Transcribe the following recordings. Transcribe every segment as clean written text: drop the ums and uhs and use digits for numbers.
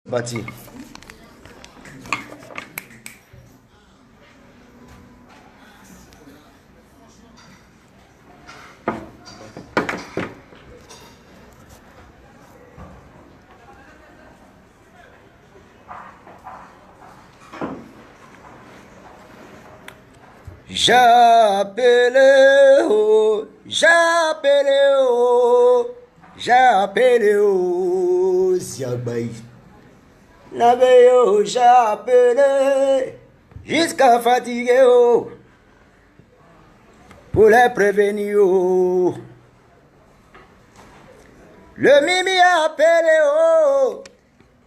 Bâti. J'appelle Ziagbaï. Nabeyo, j'appelle jusqu'à fatiguer pour les prévenir. Le Mimi appelle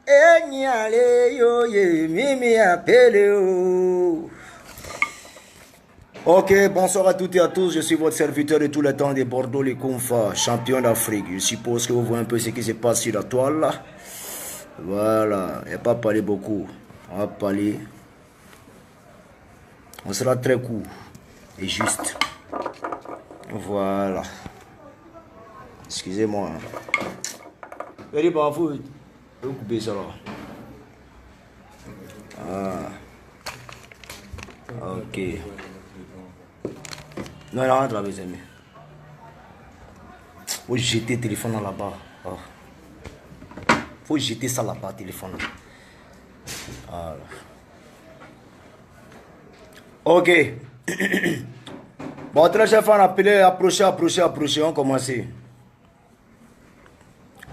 et nyale yo ye Mimi appelle. Ok, bonsoir à toutes et à tous, je suis votre serviteur de tout le temps de Bordeaux les Konfa, champion d'Afrique. Je suppose que vous voyez un peu ce qui se passe sur la toile là. Voilà, il n'y a pas parlé beaucoup. On va parler. On sera très court et juste. Voilà. Excusez-moi. Allez, bah, vous coupez ça là. Ah. Ok. Non, non, rentre mes amis. Faut jeter le téléphone là-bas. Oh. Faut jeter ça là-bas, téléphone. Voilà. Ok. Bon, très chef, on a appelé, approcher, on commence.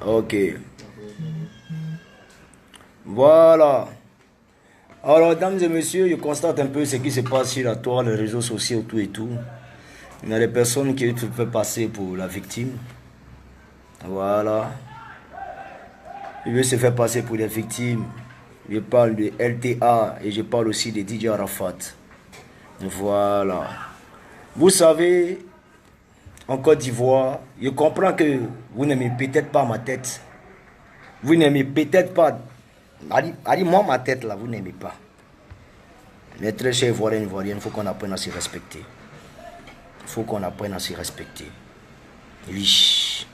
Ok. Voilà. Alors, mesdames et messieurs, je constate un peu ce qui se passe sur la toile, les réseaux sociaux, tout et tout. Il y a des personnes qui se font passer pour la victime. Voilà. Il veut se faire passer pour les victimes. Je parle de LTA et je parle aussi de DJ Arafat. Voilà. Vous savez, en Côte d'Ivoire, je comprends que vous n'aimez peut-être pas ma tête. Vous n'aimez peut-être pas. Moi, ma tête là, vous n'aimez pas. Mais très chers Ivoiriens, il faut qu'on apprenne à se respecter. Il faut qu'on apprenne à se respecter. Oui.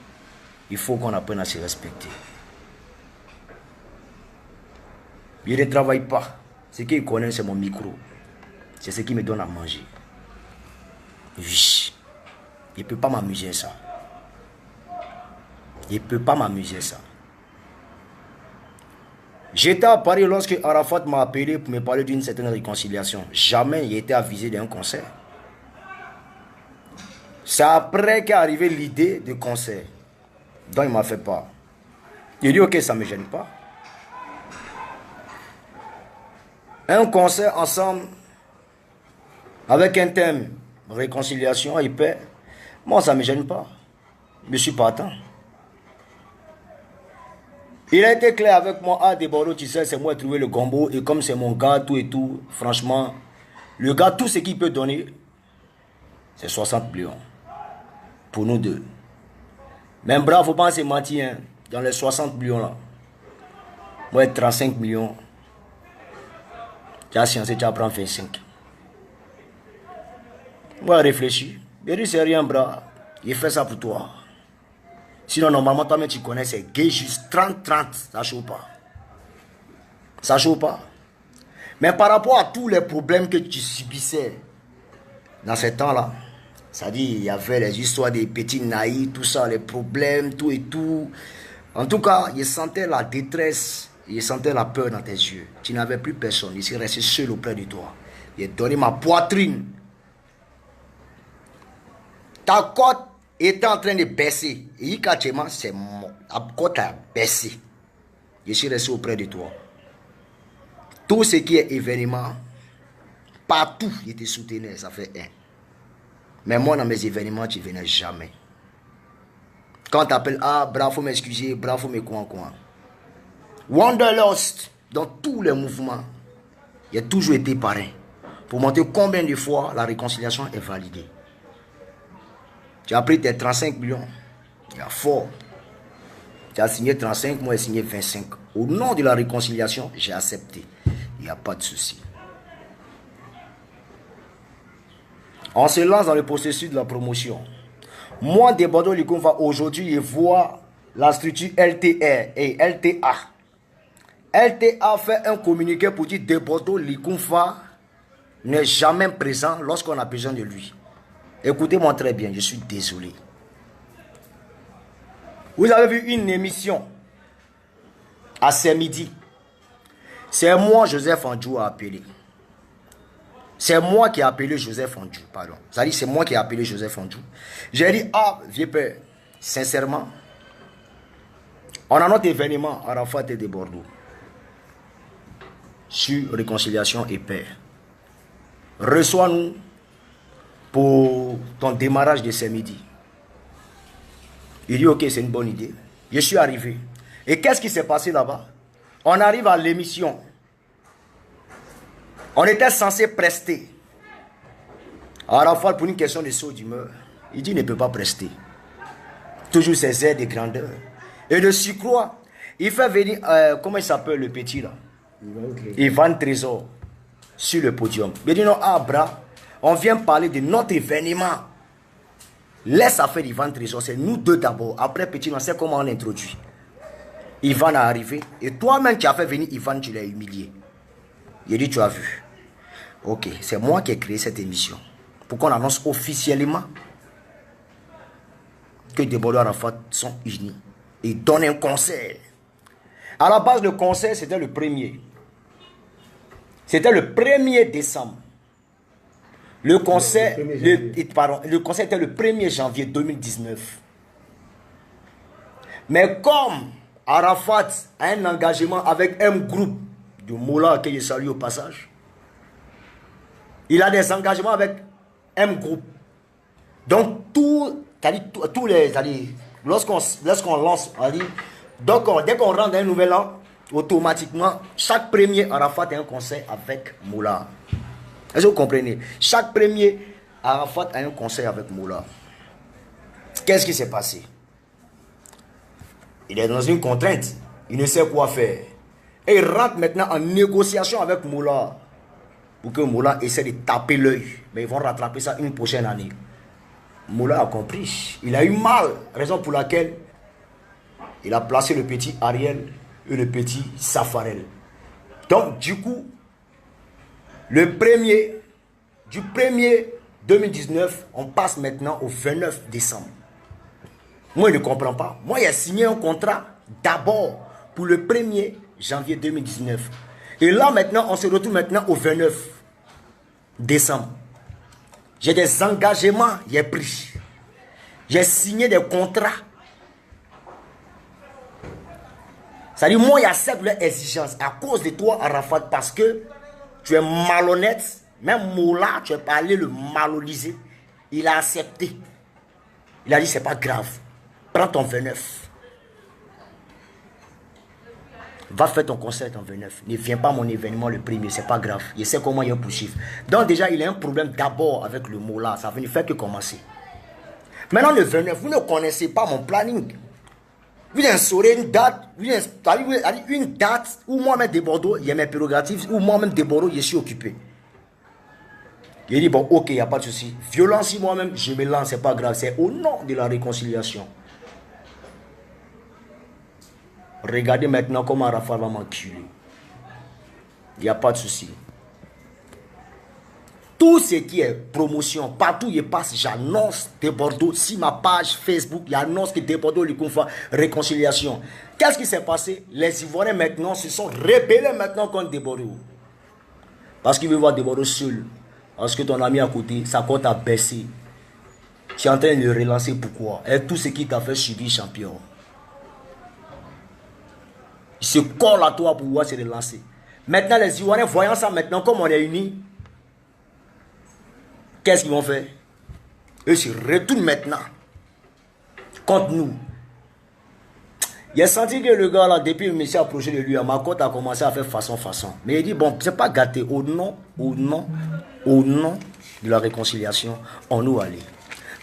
Il faut qu'on apprenne à se respecter. Je ne travaille pas. Ce qu'ils connaissent, c'est mon micro. C'est ce qui me donne à manger. Oui. Je ne peux pas m'amuser ça. Je ne peux pas m'amuser ça. J'étais à Paris lorsque Arafat m'a appelé pour me parler d'une certaine réconciliation. Jamais il était avisé d'un concert. C'est après qu'est arrivée l'idée de concert. Donc il m'a fait part. Il dit ok, ça ne me gêne pas. Un concert ensemble avec un thème réconciliation et paix. Moi ça ne me gêne pas. Je suis partant. Il a été clair avec moi, ah des Bordeaux, tu sais, c'est moi qui ai trouvé le gombo, et comme c'est mon gars, tout et tout, franchement, le gars, tout ce qu'il peut donner, c'est 60 millions. Pour nous deux. Mais bravo, faut pas se mentir, hein, dans les 60 millions là. Moi, 35 millions, tu as sciencé, tu apprends 25. Moi, réfléchis. Il dit, c'est rien, bras, il fait ça pour toi. Sinon, normalement, toi-même, tu connais, c'est gay juste 30-30. Ça ne chauffe pas. Ça ne chauffe pas. Mais par rapport à tous les problèmes que tu subissais dans ces temps-là, c'est-à-dire, il y avait les histoires des petits naïfs, tout ça, les problèmes, tout et tout. En tout cas, je sentais la détresse, je sentais la peur dans tes yeux. Tu n'avais plus personne, je suis resté seul auprès de toi. J'ai donné ma poitrine. Ta côte était en train de baisser. Et quand c'est mon côte a baissé. Je suis resté auprès de toi. Tout ce qui est événement, partout, je te soutenais, ça fait un. Mais moi, dans mes événements, tu ne venais jamais. Quand tu appelles, ah, bravo, m'excuser, bravo, me quoi. Wanderlust, dans tous les mouvements, il a toujours été parrain. Pour montrer combien de fois la réconciliation est validée. Tu as pris tes 35 millions. Il y a fort. Tu as signé 35, moi j'ai signé 25. Au nom de la réconciliation, j'ai accepté. Il n'y a pas de souci. On se lance dans le processus de la promotion. Moi, de Bordeaux Likonfa, aujourd'hui, je vois la structure LTR et LTA. LTA fait un communiqué pour dire Debordo Likumfa n'est jamais présent lorsqu'on a besoin de lui. Écoutez-moi très bien, je suis désolé. Vous avez vu une émission à ce midi. C'est moi, Joseph Andjou, a appelé. C'est moi qui ai appelé Joseph Andjou, pardon. C'est-à-dire, c'est moi qui ai appelé Joseph Andjou. J'ai dit, ah, vieux père, sincèrement, on a notre événement à Arafat et de Bordeaux sur réconciliation et paix. Reçois-nous pour ton démarrage de ce midi. Il dit, ok, c'est une bonne idée. Je suis arrivé. Et qu'est-ce qui s'est passé là-bas? On arrive à l'émission. On était censé prester. Arafat, pour une question de saut d'humeur, il dit, il ne peut pas prester. Toujours ses aides de grandeur. Et de surcroît, il fait venir, comment il s'appelle le petit là? Ivan Trésor, sur le podium. Il dit, non, Abra, on vient parler de notre événement. Laisse affaire Ivan Trésor, c'est nous deux d'abord. Après, petit, on sait comment on l'introduit. Ivan est arrivé. Et toi-même, tu as fait venir Ivan, tu l'as humilié. Il dit, tu as vu. Ok, c'est moi qui ai créé cette émission. Pour qu'on annonce officiellement que Debordo et Arafat sont unis. Et donnent un concert. À la base, le concert, c'était le 1er. C'était le 1er décembre. Le concert, le concert était le 1er janvier 2019. Mais comme Arafat a un engagement avec un groupe de Moula que je salue au passage, il a des engagements avec un groupe. Donc, tous les... Lorsqu'on lance, donc dès qu'on rentre dans un nouvel an, automatiquement, chaque premier Arafat a un concert avec Moula. Est-ce que vous comprenez? Chaque premier Arafat a un concert avec Moula. Qu'est-ce qui s'est passé? Il est dans une contrainte. Il ne sait quoi faire. Et il rentre maintenant en négociation avec Moula. Pour que Moula essaie de taper l'œil. Mais ils vont rattraper ça une prochaine année. Moula a compris. Il a eu mal. Raison pour laquelle il a placé le petit Ariel et le petit Safarel. Donc, du coup, du 1er 2019, on passe maintenant au 29 décembre. Moi, je ne comprends pas. Moi, il a signé un contrat d'abord pour le 1er janvier 2019. Et là, maintenant, on se retrouve maintenant au 29 décembre. J'ai des engagements, j'ai pris. J'ai signé des contrats. C'est-à-dire, moi, j'accepte leurs exigences à cause de toi, Arafat, parce que tu es malhonnête. Même Moula, tu es pas allé le malhonnaliser. Il a accepté. Il a dit, c'est pas grave. Prends ton 29. Va faire ton concert en 29. Ne viens pas à mon événement le 1er, c'est pas grave. Je sais comment il y a un poursuivre. Donc déjà, il a un problème d'abord avec le mot là. Ça ne fait que commencer. Maintenant, le 29, vous ne connaissez pas mon planning. Vous instaurez une date, une date où moi-même de Bordeaux, il y a mes prérogatives, où moi-même de Bordeaux, je suis occupé. Il dit, bon, ok, il n'y a pas de souci. Violence, si moi-même, je me lance, c'est pas grave. C'est au nom de la réconciliation. Regardez maintenant comment Arafat va m'enculer. Il n'y a pas de souci. Tout ce qui est promotion, partout où il passe, j'annonce de Bordeaux. Si ma page Facebook, j'annonce que de Bordeaux, lui confie réconciliation. Qu'est-ce qui s'est passé? Les Ivoiriens maintenant se sont rebellés maintenant contre de Bordeaux. Parce qu'ils veulent voir de Bordeaux seul. Parce que ton ami à côté, sa cote a baissé. Tu es en train de le relancer, pourquoi? Et tout ce qui t'a fait subir champion. Il se colle à toi pour pouvoir se relancer. Maintenant, les Ivoiriens, voyant ça maintenant, comme on est unis, qu'est-ce qu'ils vont faire? Eux se retournent maintenant contre nous. J'ai senti que le gars là, depuis le monsieur a approché de lui, ma côte a commencé à faire façon. Mais il dit, bon, c'est pas gâté. Au nom de la réconciliation, on nous allait.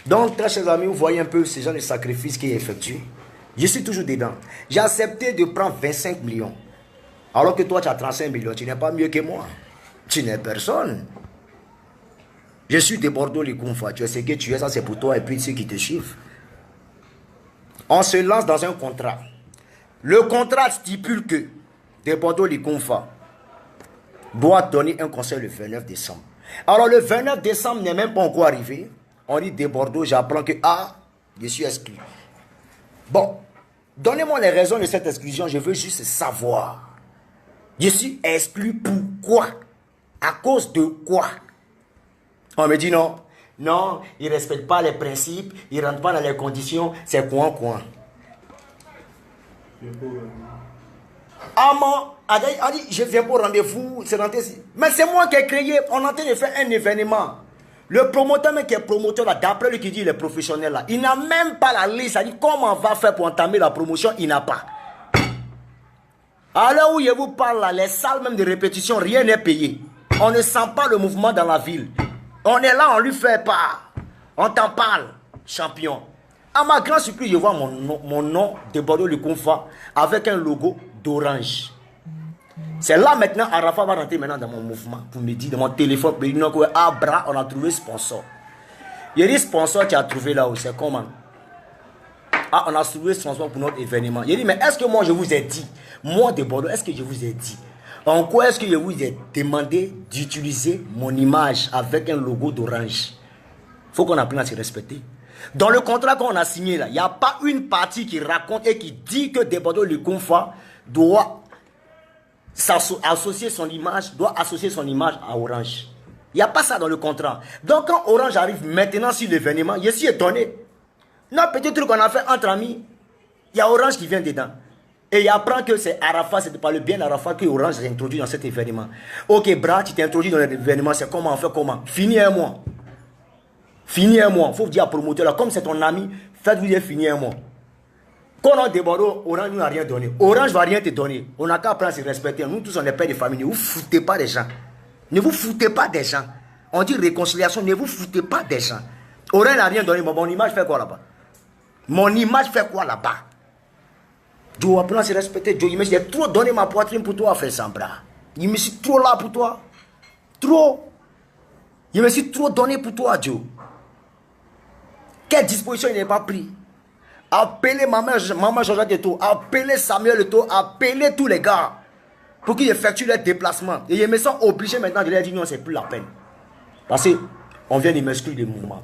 Donc, très chers amis, vous voyez un peu ces gens de sacrifices qui est effectué. Je suis toujours dedans. J'ai accepté de prendre 25 millions. Alors que toi, tu as 35 millions. Tu n'es pas mieux que moi. Tu n'es personne. Je suis de Bordeaux, les Koumfa. Tu sais ce que tu es, ça c'est pour toi et puis ceux qui te suivent. On se lance dans un contrat. Le contrat stipule que de Bordeaux-Likonfa doit donner un conseil le 29 décembre. Alors le 29 décembre n'est même pas encore arrivé. On dit de Bordeaux, j'apprends que je suis exclu. Bon, donnez-moi les raisons de cette exclusion, je veux juste savoir. Je suis exclu pourquoi? À cause de quoi? On me dit non. Non, il ne respecte pas les principes, il ne rentre pas dans les conditions, c'est quoi? A dit, je viens pour rendez-vous, mais c'est moi qui ai créé, on est en train de faire un événement. Le promoteur même qui est promoteur là, d'après lui qui dit il est professionnel là, il n'a même pas la liste, il dit comment on va faire pour entamer la promotion, il n'a pas. À l'heure où je vous parle là, les salles même de répétition, rien n'est payé. On ne sent pas le mouvement dans la ville. On est là, on lui fait part. On t'en parle, champion. À ma grande surprise, je vois mon nom de Bordeaux-Likonfa avec un logo d'orange. C'est là maintenant, Arafa va rentrer maintenant dans mon mouvement pour me dire, dans mon téléphone, pour me dire bras, on a trouvé sponsor. Il y a des sponsors qui a trouvé là où c'est comment? On a trouvé sponsor pour notre événement. Il dit, mais est-ce que moi je vous ai dit, moi de Bordeaux, est-ce que je vous ai dit, en quoi est-ce que je vous ai demandé d'utiliser mon image avec un logo d'orange? Il faut qu'on apprenne à se respecter. Dans le contrat qu'on a signé là, il n'y a pas une partie qui raconte et qui dit que de Bordeaux-Likonfa doit associer son image à Orange. Il n'y a pas ça dans le contrat. Donc quand Orange arrive maintenant sur l'événement, je suis étonné. Notre petit truc qu'on a fait entre amis, il y a Orange qui vient dedans. Et il apprend que c'est Arafat, c'est pas le bien Arafat que Orange s'est introduit dans cet événement. Ok, Bra, tu t'es introduit dans l'événement, c'est comment on fait comment? Fini un mois. Fini un mois. Il faut dire à promoteur là, comme c'est ton ami, faites-vous dire fini un mois. Quand on déborde, Orange nous n'a rien donné. Orange ne va rien te donner. On n'a qu'à apprendre à se respecter. Nous tous, on est pères de famille. Ne vous foutez pas des gens. Ne vous foutez pas des gens. On dit réconciliation, ne vous foutez pas des gens. Orange n'a rien donné. Mon image fait quoi là-bas? Mon image fait quoi là-bas? Je dois apprendre à se respecter. Je me suis trop donné ma poitrine pour toi, frère Sambra. Je me suis trop là pour toi. Trop. Je me suis trop donné pour toi, Joe. Quelle disposition il n'est pas pris? Appelez maman Jean-Jacques Eto, appelez Samuel Eto, appelez tous les gars pour qu'ils effectuent leur déplacement. Et je me sens obligé maintenant de leur dire non, c'est plus la peine. Parce qu'on vient de m'exclure du mouvement.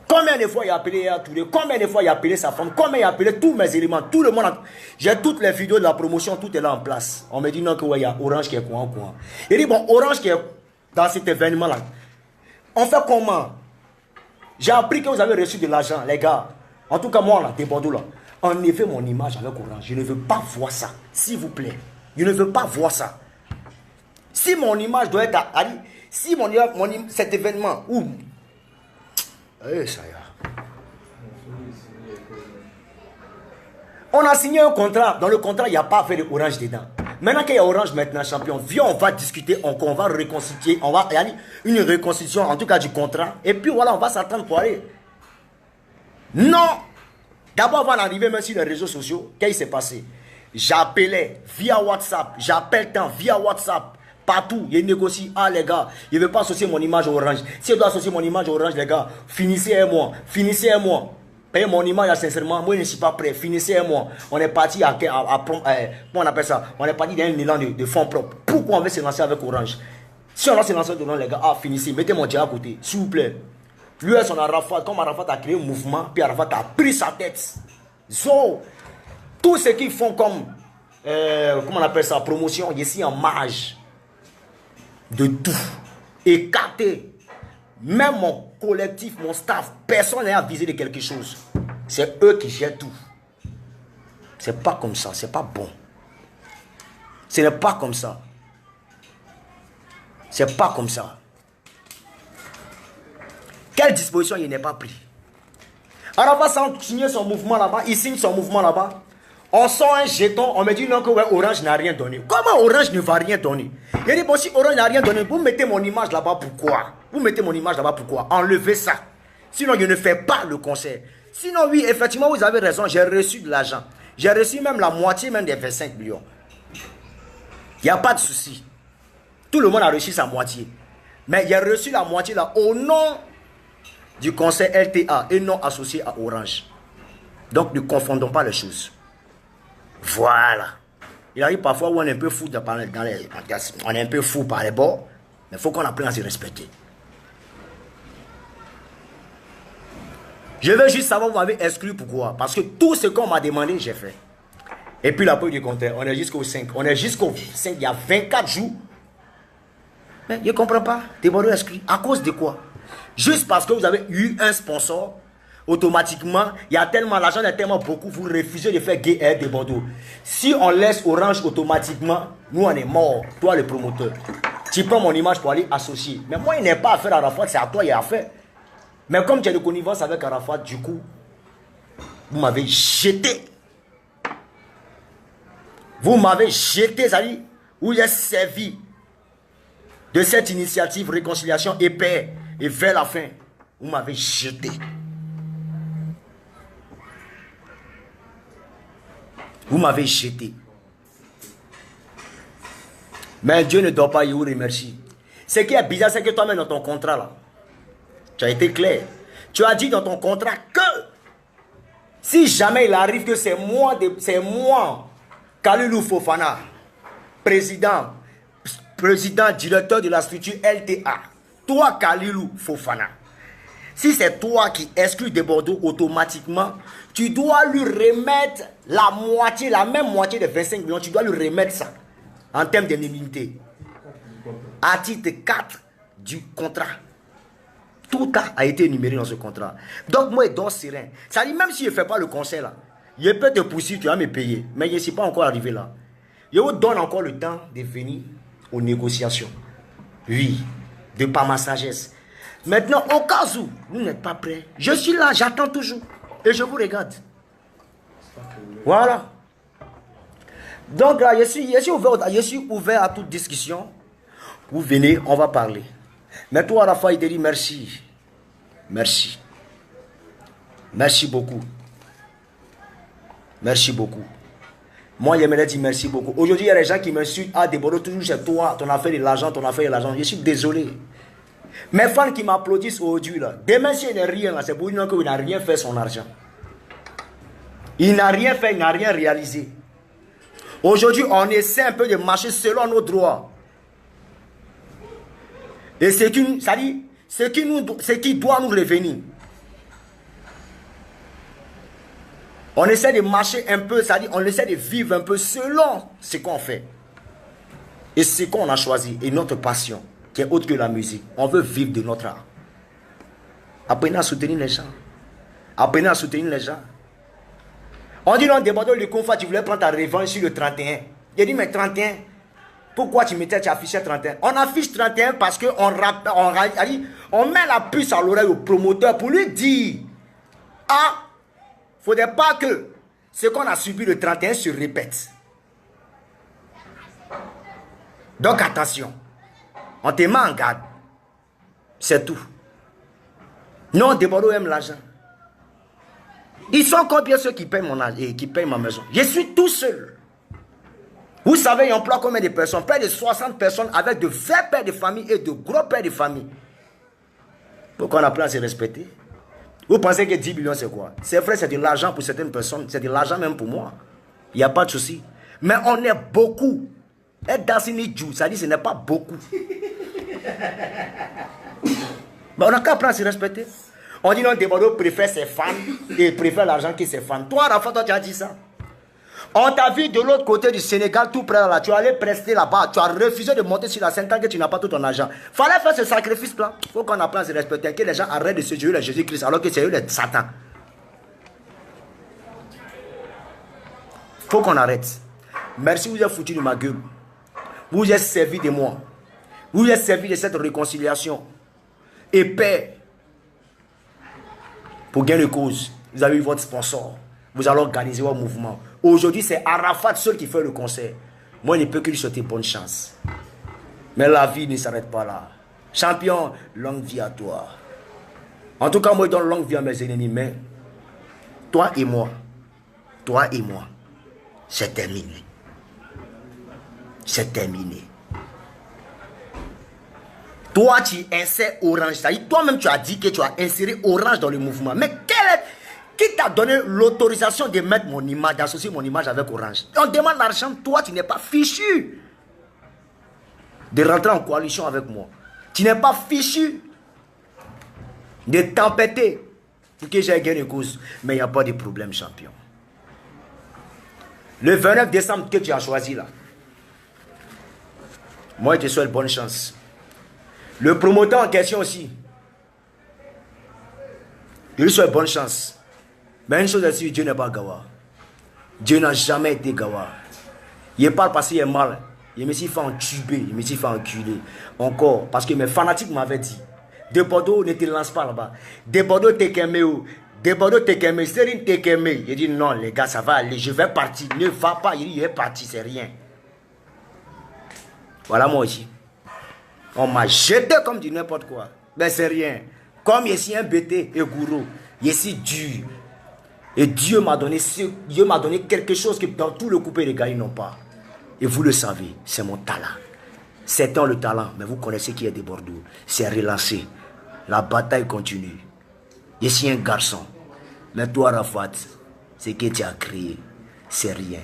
Combien de fois il a appelé Touré, combien de fois il a appelé sa femme, combien il a appelé tous mes éléments, tout le monde. J'ai toutes les vidéos de la promotion, tout est là en place. On me dit non, qu'il y a Orange qui est quoi. Il dit bon, Orange qui est dans cet événement-là. On fait comment? J'ai appris que vous avez reçu de l'argent, les gars. En tout cas, moi, là, des Bordeaux, là, enlevez mon image avec Orange. Je ne veux pas voir ça, s'il vous plaît. Je ne veux pas voir ça. Si mon image doit être à... Si cet événement, où... ça y est. On a signé un contrat. Dans le contrat, il n'y a pas fait de Orange dedans. Maintenant qu'il y a Orange maintenant, champion, viens, on va discuter, on va reconstituer, il y a une reconstitution, en tout cas du contrat. Et puis voilà, on va s'attendre pour aller. Non! D'abord, avant d'arriver même sur les réseaux sociaux, qu'est-ce qui s'est passé? J'appelais via WhatsApp, j'appelle tant via WhatsApp, partout, je négocie. Ah les gars, je ne veux pas associer mon image au Orange. Si je dois associer mon image au Orange, les gars, finissez un mois, finissez un mois. Payez mon image, sincèrement, moi je ne suis pas prêt, finissez un mois. On est parti comment on appelle ça? On est parti dans un élan de fonds propres. Pourquoi on veut se lancer avec Orange? Si on va se lancer avec Orange, les gars, finissez, mettez mon dieu à côté, s'il vous plaît. Lui et son Arafat, comme Arafat a créé un mouvement, puis Arafat a pris sa tête. So, tout ce qu'ils font comme, comment on appelle ça, promotion, je suis en marge de tout. Écarté. Même mon collectif, mon staff, personne n'est avisé de quelque chose. C'est eux qui gèrent tout. C'est pas comme ça, c'est pas bon. Ce n'est pas comme ça. C'est pas comme ça. Quelle disposition il n'est pas pris? Alors, on va signer son mouvement là-bas. Il signe son mouvement là-bas. On sort un jeton. On me dit non que ouais, Orange n'a rien donné. Comment Orange ne va rien donner? Il dit bon, si Orange n'a rien donné, vous mettez mon image là-bas, pourquoi? Vous mettez mon image là-bas, pourquoi? Enlevez ça. Sinon, je ne fais pas le concert. Sinon, oui, effectivement, vous avez raison. J'ai reçu de l'argent. J'ai reçu même la moitié même des 25 millions. Il n'y a pas de souci. Tout le monde a reçu sa moitié. Mais j'ai reçu la moitié là au nom du conseil LTA et non associé à Orange. Donc ne confondons pas les choses. Voilà. Il arrive parfois où on est un peu fou on est un peu fou par les bords, mais il faut qu'on apprenne à se respecter. Je veux juste savoir, vous m'avez exclu pourquoi? Parce que tout ce qu'on m'a demandé, j'ai fait. Et puis la preuve du contraire, on est jusqu'au 5. On est jusqu'au 5, il y a 24 jours. Mais je ne comprends pas. Desbordeaux exclu. À cause de quoi? Juste parce que vous avez eu un sponsor, automatiquement, il y a tellement, l'argent est tellement beaucoup, vous refusez de faire GR Desbordeaux. Si on laisse Orange automatiquement, nous on est mort. Toi le promoteur. Tu prends mon image pour aller associer. Mais moi, il n'est pas à faire Arafat, c'est à toi, il y a à faire. Mais comme tu as de connivence avec Arafat, du coup, vous m'avez jeté. Vous m'avez jeté, ça dit, où j'ai servi de cette initiative réconciliation et paix. Et vers la fin, vous m'avez jeté. Vous m'avez jeté. Mais Dieu ne doit pas y vous remercier. Ce qui est bizarre, c'est que toi-même dans ton contrat là, tu as été clair. Tu as dit dans ton contrat que si jamais il arrive que c'est moi, Kalilou Fofana, président, directeur de la structure LTA, toi Kalilou Fofana, si c'est toi qui exclus Desbordeaux automatiquement, tu dois lui remettre la moitié, la même moitié de 25 millions, tu dois lui remettre ça en termes d'indemnité. Article 4 du contrat. Tout a été énuméré dans ce contrat. Donc moi, je dors serein. Ça dit, même si je ne fais pas le conseil là, je peux te poursuivre, tu vas me payer. Mais je ne suis pas encore arrivé là. Je vous donne encore le temps de venir aux négociations. Oui, de par ma sagesse. Maintenant, au cas où vous n'êtes pas prêts, je suis là, j'attends toujours. Et je vous regarde. Voilà. Donc là, je suis ouvert à toute discussion. Vous venez, on va parler. Mais toi, Arafat, il te dit merci. Merci. Merci beaucoup. Merci beaucoup. Moi, j'aimerais dire merci beaucoup. Aujourd'hui, il y a des gens qui m'insultent. Ah, Desbordeaux, toujours chez toi, ton affaire de l'argent, ton affaire de l'argent. Je suis désolé. Mes fans qui m'applaudissent aujourd'hui, là, demain, s'il n'y a rien, là, c'est pour dire qu'il n'a rien fait son argent. Il n'a rien fait, il n'a rien réalisé. Aujourd'hui, on essaie un peu de marcher selon nos droits. Et ce qui doit nous revenir. On essaie de marcher un peu, c'est-à-dire on essaie de vivre un peu selon ce qu'on fait. Et ce qu'on a choisi, et notre passion, qui est autre que la musique. On veut vivre de notre art. Apprenez à soutenir les gens. Apprenez à soutenir les gens. On dit non, Desbordeaux, le confort, tu voulais prendre ta revanche sur le 31. J'ai dit, mais 31, pourquoi tu affichais 31? On affiche 31 parce qu'on on met la puce à l'oreille au promoteur pour lui dire, ah, il ne faudrait pas que ce qu'on a subi le 31 se répète. Donc attention, on te met en garde. C'est tout. Non, Desbordeaux aime l'argent. Ils sont combien ceux qui payent mon âge et qui payent ma maison? Je suis tout seul. Vous savez, il emploie combien de personnes? Près de 60 personnes avec de vrais pères de famille et de gros pères de famille. Pourquoi on apprend à se respecter? Vous pensez que 10 millions c'est quoi? C'est vrai, c'est de l'argent pour certaines personnes, c'est de l'argent même pour moi. Il n'y a pas de souci. Mais on est beaucoup. Et Dassini Djou, ça dit que ce n'est pas beaucoup. Mais on n'a qu'à apprendre à se respecter. On dit non, Desbordeaux préfère ses fans et préfère l'argent que ses fans. Toi, Rafa, toi, tu as dit ça. On t'a vu de l'autre côté du Sénégal, tout près là. Tu allais prester là-bas. Tu as refusé de monter sur la scène tant que tu n'as pas tout ton argent. Fallait faire ce sacrifice-là. Il faut qu'on apprenne à se respecter. Que les gens arrêtent de se jouer à Jésus-Christ alors que c'est eux les Satan. Il faut qu'on arrête. Merci, vous êtes foutu de ma gueule. Vous êtes servi de moi. Vous êtes servi de cette réconciliation. Et paix. Pour gain de cause, vous avez eu votre sponsor. Vous allez organiser votre mouvement. Aujourd'hui, c'est Arafat seul qui fait le concert. Moi, je ne peux que lui souhaiter bonne chance. Mais la vie ne s'arrête pas là. Champion, longue vie à toi. En tout cas, moi, je donne longue vie à mes ennemis. Mais toi et moi, c'est terminé. C'est terminé. Toi, tu insères Orange. Toi-même, tu as dit que tu as inséré Orange dans le mouvement. Mais t'a donné l'autorisation de mettre mon image, d'associer mon image avec Orange? On demande l'argent, toi tu n'es pas fichu de rentrer en coalition avec moi. Tu n'es pas fichu de t'empêter pour que j'aille gagner une cause. Mais il n'y a pas de problème, champion. Le 29 décembre que tu as choisi là, moi je te souhaite bonne chance. Le promoteur en question aussi, je lui souhaite bonne chance. Mais une chose est sûre, Dieu n'est pas Gawa. Dieu n'a jamais été Gawa. Il parle parce qu'il est mal. Il me s'est fait entuber, il me s'est fait enculer. Encore, parce que mes fanatiques m'avaient dit, de Bordeaux, ne te lance pas là-bas. De Bordeaux, t'es qu'aimé. De Bordeaux, t'es qu'aimé. Serine, t'es qu'aimé. Il dit, non, les gars, ça va aller. Je vais partir. Ne va pas. Il dit, il est parti, c'est rien. Voilà moi aussi. On m'a jeté comme du n'importe quoi. Mais c'est rien. Comme ici un bêté et gourou. Ici dur. Et Dieu m'a donné quelque chose que dans tout le coupé les gars ils n'ont pas. Et vous le savez, c'est mon talent. Certains ont le talent, mais vous connaissez qui est de Bordeaux. C'est relancé. La bataille continue. Ici un garçon. Mais toi, Rafat, ce que tu as créé, c'est rien.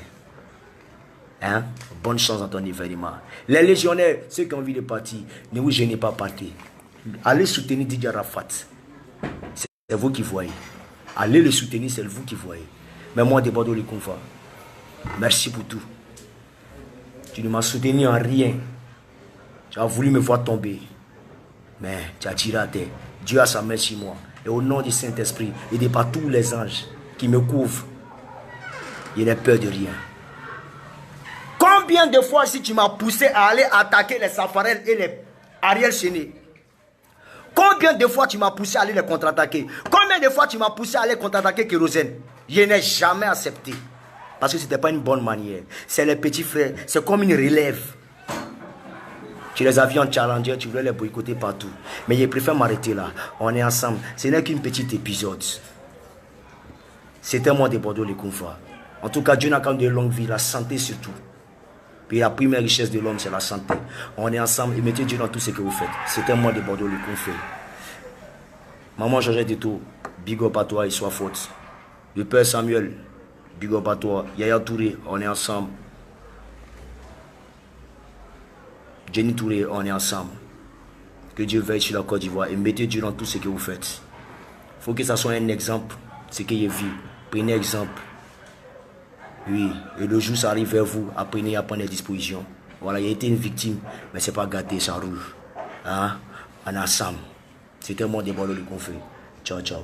Hein? Bonne chance dans ton événement. Les légionnaires, ceux qui ont envie de partir, ne vous gênez pas à partir. Allez soutenir Didier Rafat. C'est vous qui voyez. Allez le soutenir, c'est vous qui voyez. Mais moi, de Bordeaux, le confort. Merci pour tout. Tu ne m'as soutenu en rien. Tu as voulu me voir tomber. Mais tu as tiré à terre. Dieu a sa main sur moi. Et au nom du Saint-Esprit et de par tous les anges qui me couvrent, il n'a peur de rien. Combien de fois si tu m'as poussé à aller attaquer les Safarel et les Ariel Chéné? Combien de fois tu m'as poussé à aller les contre-attaquer? Combien de fois tu m'as poussé à aller contre-attaquer Kérosène? Je n'ai jamais accepté. Parce que ce n'était pas une bonne manière. C'est les petits frères. C'est comme une relève. Tu les avions en challenger, tu voulais les boycotter partout. Mais je préfère m'arrêter là. On est ensemble. Ce n'est qu'un petit épisode. C'était moi de Bordeaux, les confrères. En tout cas, Dieu n'a qu'à de longue vie, la santé surtout. Puis la première richesse de l'homme, c'est la santé. On est ensemble et mettez Dieu dans tout ce que vous faites. C'était moi de Bordeaux, les confrères. Maman Georgette de tout, big up à toi et sois forte. Le père Samuel, big up à toi. Yaya Touré, on est ensemble. Jenny Touré, on est ensemble. Que Dieu veille sur la Côte d'Ivoire et mettez Dieu dans tout ce que vous faites. Il faut que ça soit un exemple, ce que j'ai vu. Prenez exemple. Oui, et le jour ça arrive vers vous, apprenez à prendre des dispositions. Voilà, il a été une victime, mais c'est pas gâté, ça rouge. Hein? On est ensemble. C'était moi de Bordeaux le conflit. Ciao, ciao.